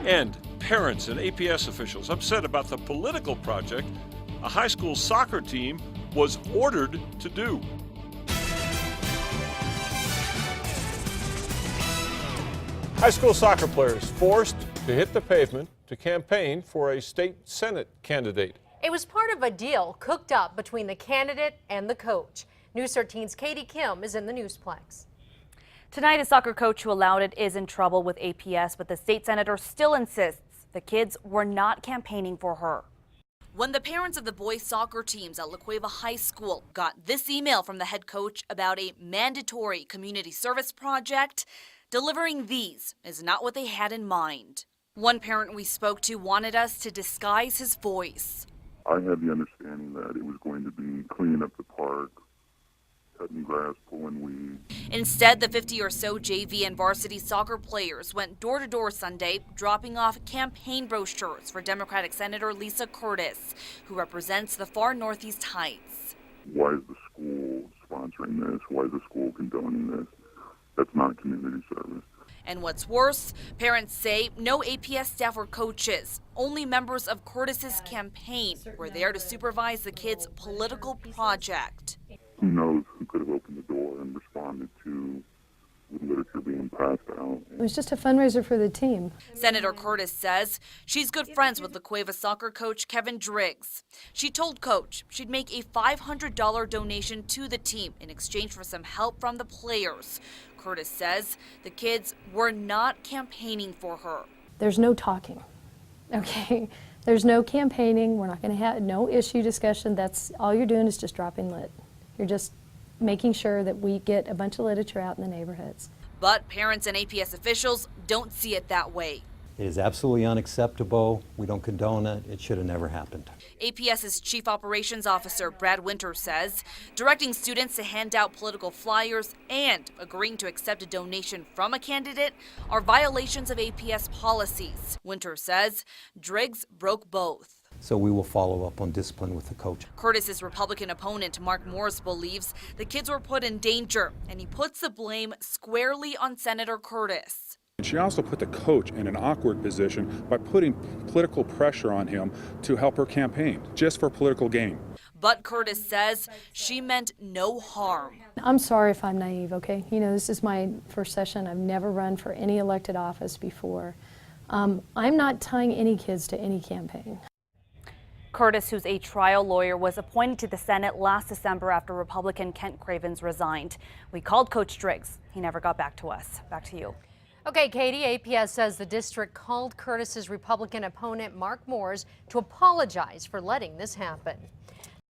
And parents and APS officials upset about the political project a high school soccer team was ordered to do. High school soccer players forced to hit the pavement to campaign for a state Senate candidate. It was part of a deal cooked up between the candidate and the coach. News 13's Katie Kim is in the Newsplex. Tonight, a soccer coach who allowed it is in trouble with APS, but the state senator still insists the kids were not campaigning for her. When the parents of the boys' soccer teams at La Cueva High School got this email from the head coach about a mandatory community service project, delivering these is not what they had in mind. One parent we spoke to wanted us to disguise his voice. I had the understanding that it was going to be cleaning up the park, cutting grass, pulling weeds. Instead, the 50 or so JV and varsity soccer players went door to door Sunday, dropping off campaign brochures for Democratic Senator Lisa Curtis, who represents the far Northeast Heights. Why is the school sponsoring this? Why is the school condoning this? That's not community service. And what's worse, parents say no APS staff or coaches. Only members of Curtis's campaign were there to supervise the kids' political project. Who knows who could have opened the door and responded to the literature being passed out. It was just a fundraiser for the team. Senator Curtis says she's good friends with La Cueva soccer coach Kevin Driggs. She told Coach she'd make a $500 donation to the team in exchange for some help from the players. Curtis says the kids were not campaigning for her. There's no talking, okay? There's no campaigning. We're not going to have no issue discussion. That's all you're doing is just dropping lit. You're just making sure that we get a bunch of literature out in the neighborhoods. But parents and APS officials don't see it that way. It is absolutely unacceptable. We don't condone it. It should have never happened. APS's Chief Operations Officer Brad Winter says directing students to hand out political flyers and agreeing to accept a donation from a candidate are violations of APS policies. Winter says Driggs broke both. So we will follow up on discipline with the coach. Curtis's Republican opponent, Mark Morris, believes the kids were put in danger, and he puts the blame squarely on Senator Curtis. She also put the coach in an awkward position by putting political pressure on him to help her campaign, just for political gain. But Curtis says she meant no harm. I'm sorry if I'm naive, okay? You know, this is my first session. I've never run for any elected office before. I'm not tying any kids to any campaign. Curtis, who's a trial lawyer, was appointed to the Senate last December after Republican Kent Cravens resigned. We called Coach Driggs. He never got back to us. Back to you. Okay, Katie, APS says the district called Curtis's Republican opponent, Mark Moores, to apologize for letting this happen.